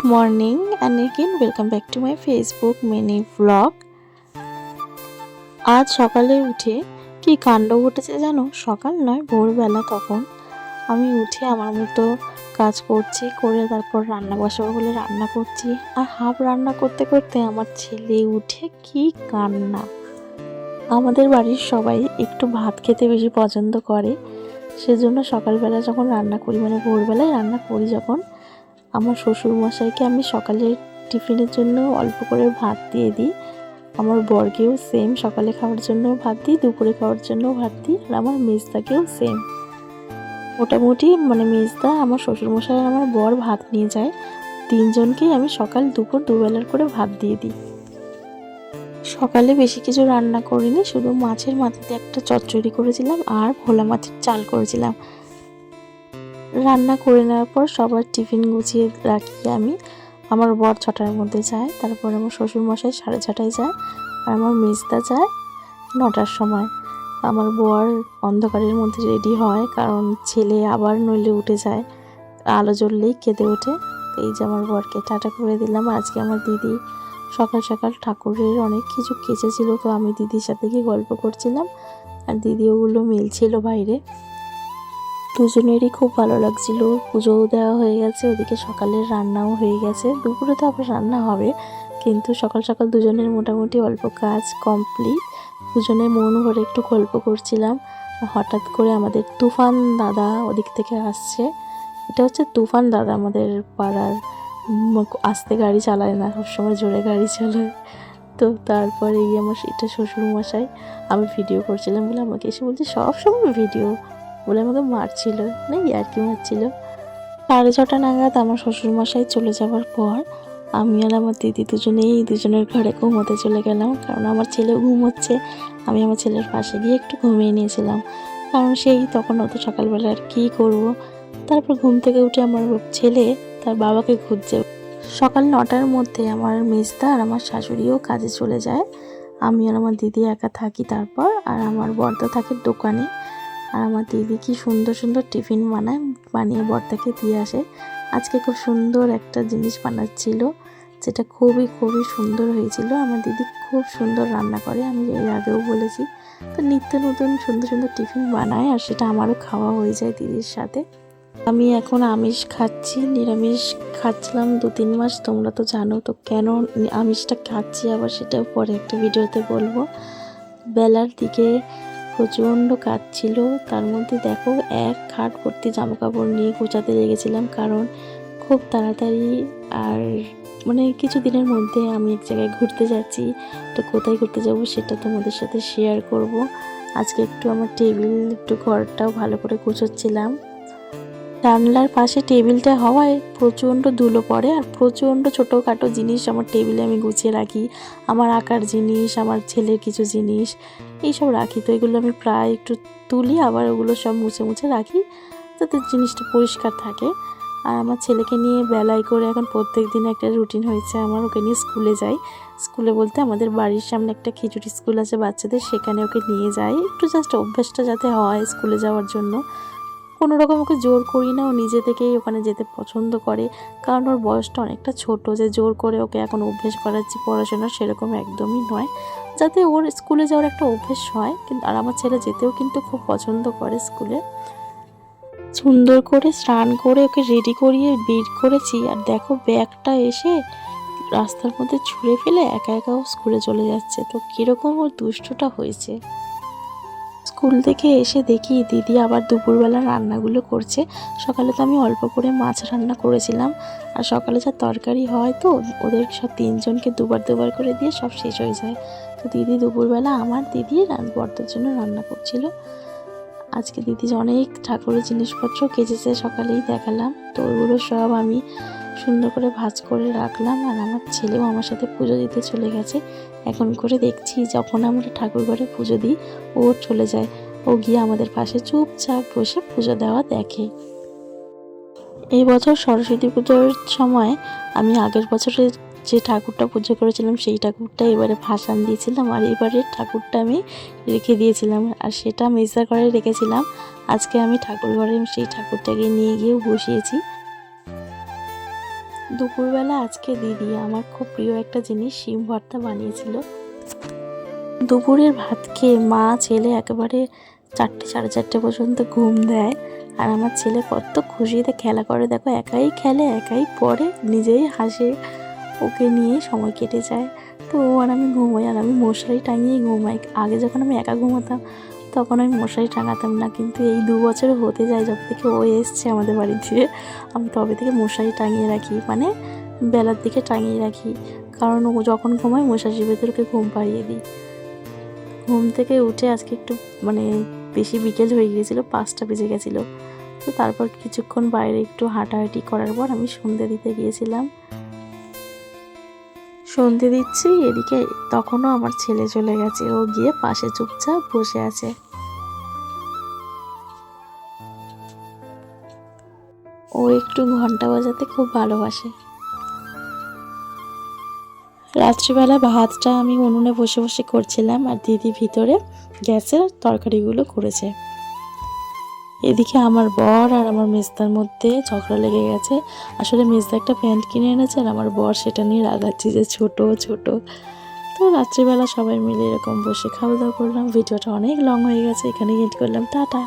morning and again welcome back to my Facebook mini vlog। আজ সকালে উঠে কি কাণ্ড ঘটেছে জানো? সকাল নয়, ভোরবেলা। তখন আমি উঠে আমার মতো কাজ করছি, করে তারপর রান্না বসাবো বলে রান্না করছি। আর হাফ রান্না করতে করতে আমার ছেলে উঠে কি কান্না। আমাদের বাড়ির সবাই একটু ভাত খেতে বেশি পছন্দ করে, সেজন্য সকালবেলা যখন রান্না করি, মানে ভোরবেলায় রান্না করি যখন, আমার শ্বশুরমশাইকে আমি সকালে টিফিনের জন্য অল্প করে ভাত দিয়ে দিই। আমার বরকেও সেম সকালে খাওয়ার জন্য ভাত দিই, দুপুরে খাওয়ার জন্য ভাত দিই। আর আমার মেজদাকেও সেম। মোটামুটি মানে মেজদা, আমার শ্বশুরমশাই আর আমার বর ভাত নিয়ে যায়। তিনজনকেই আমি সকাল দুপুর দুবেলার করে ভাত দিয়ে দিই। সকালে বেশি কিছু রান্না করিনি, শুধু মাছের মাথাতে একটা চচ্চড়ি করেছিলাম আর ভোলা মাছের চাল করেছিলাম। রান্না করে নেওয়ার পর সবার টিফিন গুছিয়ে রাখি আমি। আমার বর 6টার মধ্যে যায়, তারপর আমার শ্বশুরমশাই 6:30টায় যায়, আর আমার মেজদা যায় 9টার সময়। আমার বর অন্ধকারের মধ্যে রেডি হয়, কারণ ছেলে আবার নইলে উঠে যায়, আলো জ্বললেই কেঁদে ওঠে। এই যে আমার বরকে টাটা করে দিলাম। আজকে আমার দিদি সকাল সকাল ঠাকুরের অনেক কিছু কেচেছিল, তো আমি দিদির সাথে গিয়ে গল্প করছিলাম, আর দিদি ওগুলো মিলছিল বাইরে। দুজনেরই খুব ভালো লাগছিল। পুজোও দেওয়া হয়ে গেছে, ওদিকে সকালের রান্নাও হয়ে গেছে। দুপুরে তো আবার রান্না হবে, কিন্তু সকাল সকাল দুজনের মোটামুটি অল্প কাজ কমপ্লিট। দুজনে মন ভরে একটু গল্প করছিলাম। হঠাৎ করে আমাদের তুফান দাদা ওদিক থেকে আসছে। এটা হচ্ছে তুফান দাদা, আমাদের পাড়ার। আস্তে গাড়ি চালায় না, সবসময় জোরে গাড়ি চালায়। তো তারপরে এই আমার এটা শ্বশুরমশাই, আমি ভিডিও করছিলাম বলে আমাকে এসে বলছে সবসময় ভিডিও, বলে আমাকে মারছিল, না ইয়ার্কি মারছিল। 6:30 নাগাদ আমার শ্বশুরমশাই চলে যাওয়ার পর আমি আর আমার দিদি দুজনের ঘরে ঘুমোতে চলে গেলাম, কারণ আমার ছেলে ঘুমোচ্ছে। আমি আমার ছেলের পাশে গিয়ে একটু ঘুমিয়ে নিয়েছিলাম, কারণ সেই তখন অত সকালবেলা আর কী করবো। তারপর ঘুম থেকে উঠে আমার ছেলে তার বাবাকে খুঁজছে। সকাল 9টার মধ্যে আমার মেজদা আর আমার শাশুড়িও কাজে চলে যায়। আমি আর আমার দিদি একা থাকি তারপর, আর আমার বড়দা থাকে দোকানে। আর আমার দিদি কি সুন্দর সুন্দর টিফিন বানিয়ে বড়দাকে দিয়ে আসে। আজকে খুব সুন্দর একটা জিনিস বানাচ্ছিল, যেটা খুবই খুবই সুন্দর হয়েছিল। আমার দিদি খুব সুন্দর রান্না করে, আমি এর আগেও বলেছি। তো নিত্য নতুন সুন্দর সুন্দর টিফিন বানায়, আর সেটা আমারও খাওয়া হয়ে যায় দিদির সাথে। আমি এখন আমিষ খাচ্ছি, নিরামিষ খাচ্ছিলাম 2-3 মাস, তোমরা তো জানো। তো কেন আমিষটা খাচ্ছি আবার সেটাও পরে একটা ভিডিওতে বলবো। বেলার দিকে প্রচণ্ড কাজ ছিল, তার মধ্যে দেখো এক খাট ভর্তি জামা কাপড় নিয়ে গোছাতে লেগেছিলাম, কারণ খুব তাড়াতাড়ি। আর মানে কিছু দিনের মধ্যে আমি এক জায়গায় ঘুরতে যাচ্ছি, তো কোথায় ঘুরতে যাব সেটা তোমাদের সাথে শেয়ার করব। আজকে একটু আমার একটু ঘরটাও ভালো করে গুছোচ্ছিলাম। জানলার পাশে টেবিলটা হওয়ায় প্রচণ্ড ধুলো পড়ে, আর প্রচণ্ড ছোটোখাটো জিনিস আমার টেবিলে আমি গুছিয়ে রাখি। আমার আঁকার জিনিস, আমার ছেলের কিছু জিনিস এইসব রাখি। তো এগুলো আমি প্রায় একটু তুলি, আবার ওগুলো সব মুছে মুছে রাখি, যাতে জিনিসটা পরিষ্কার থাকে। আর আমার ছেলেকে নিয়ে বেলায় করে এখন প্রত্যেক দিন একটা রুটিন হয়েছে আমার, ওকে নিয়ে স্কুলে যাই। স্কুলে বলতে আমাদের বাড়ির সামনে একটা খিচুড়ি স্কুল আছে বাচ্চাদের, সেখানে ওকে নিয়ে যাই, একটু জাস্ট অভ্যাসটা যাতে হয় স্কুলে যাওয়ার জন্য। কোনো রকম ওকে জোর করি না, ও নিজে থেকেই ওখানে যেতে পছন্দ করে, কারণ ওর বয়সটা অনেকটা ছোট, যে জোর করে ওকে এখন অভ্যেস করাচ্ছি পড়াশোনার, সেরকম একদমই নয়। যাতে ওর স্কুলে যাওয়ার একটা অভ্যেস হয়। কিন্তু আর আমার ছেলে যেতেও কিন্তু খুব পছন্দ করে স্কুলে। সুন্দর করে স্নান করে ওকে রেডি করিয়ে বের করেছি, আর দেখো ব্যাগটা এসে রাস্তার মধ্যে ছুঁড়ে ফেলে একা একাও স্কুলে চলে যাচ্ছে। তো কীরকম ওর দুষ্টটা হয়েছে। স্কুল থেকে এসে দেখি দিদি আবার দুপুরবেলা রান্নাগুলো করছে। সকালে তো আমি অল্প করে মাছ রান্না করেছিলাম, আর সকালে যা তরকারি হয় তো ওদের সব 3জনকে দুবার দুবার করে দিয়ে সব শেষ হয়ে যায়। তো দিদি দুপুরবেলা আমার দিদি বড়দের জন্য রান্না করছিল। আজকে দিদি অনেক ঠাকুরের জিনিসপত্র কেচেছে, সকালেই দেখালাম। তো ওগুলো সব আমি সুন্দর করে ভাঁজ করে রাখলাম, আর আমার ছেলেও আমার সাথে পুজো দিতে চলে গেছে। এখন করে দেখছি যখন আমরা ঠাকুর ঘরে পুজো দিই, ও চলে যায়, ও গিয়ে আমাদের পাশে চুপচাপ বসে পুজো দেওয়া দেখে। এই বছর সরস্বতী পুজোর সময় আমি আগের বছরে যে ঠাকুরটা পুজো করেছিলাম সেই ঠাকুরটা এবারে ভাসান দিয়েছিলাম, আর এবারের ঠাকুরটা আমি রেখে দিয়েছিলাম, আর সেটা মেজদা ঘরে রেখেছিলাম। আজকে আমি ঠাকুর ঘরে সেই ঠাকুরটাকে নিয়ে গিয়েও বসিয়েছি। দুপুরবেলা আজকে দিদি আমার খুব প্রিয় একটা জিনিস শিম ভর্তা বানিয়েছিল। দুপুরের ভাত খেয়ে মা ছেলে একেবারে 4টে 4:30 পর্যন্ত ঘুম দেয়। আর আমার ছেলে কত খুশিতে খেলা করে, দেখো একাই খেলে একাই পড়ে নিজেই হাসে, ওকে নিয়ে সময় কেটে যায়। তো ও আর আমি ঘুমাই, আর আমি মশারি টাঙিয়েই ঘুমাই। আগে যখন আমি একা ঘুমাতাম তখন আমি মশারি টাঙাতাম না, কিন্তু এই 2 বছর হতে যায় যবে থেকে ও এসছে আমাদের বাড়িতে, আমি তবে থেকে মশারি টাঙিয়ে রাখি, মানে বেলার দিকে টাঙিয়ে রাখি, কারণ ও যখন ঘুমায় মশারির ভেতরকে ঘুম পাড়িয়ে দিই। ঘুম থেকে উঠে আজকে একটু মানে বেশি বিকেল হয়ে গিয়েছিল, 5টা বেজে গেছিলো। তো তারপর কিছুক্ষণ বাইরে একটু হাঁটাহাঁটি করার পর আমি সন্ধ্যে দিতে গিয়েছিলাম। সন্ধ্যে দিচ্ছি এদিকে, তখনও আমার ছেলে চলে গেছে, ও গিয়ে পাশে চুপচাপ বসে আছে। ও একটু ঘন্টা বাজাতে খুব ভালোবাসে। রাত্রিবেলা ভাতটা আমি উনুনে বসে বসে করছিলাম, আর দিদি ভিতরে গ্যাসের তরকারিগুলো করেছে। এদিকে আমার বর আর আমার মেজদার মধ্যে ঝগড়া লেগে গেছে। আসলে মেজদা একটা প্যান্ট কিনে এনেছে, আর আমার বর সেটা নিয়ে রাগাচ্ছে যে ছোট ছোট। তো রাত্রিবেলা সবাই মিলে এরকম বসে খাওয়া দাওয়া করলাম। ভিডিওটা অনেক লং হয়ে গেছে, এখানে এন্ড করলাম, টাটা।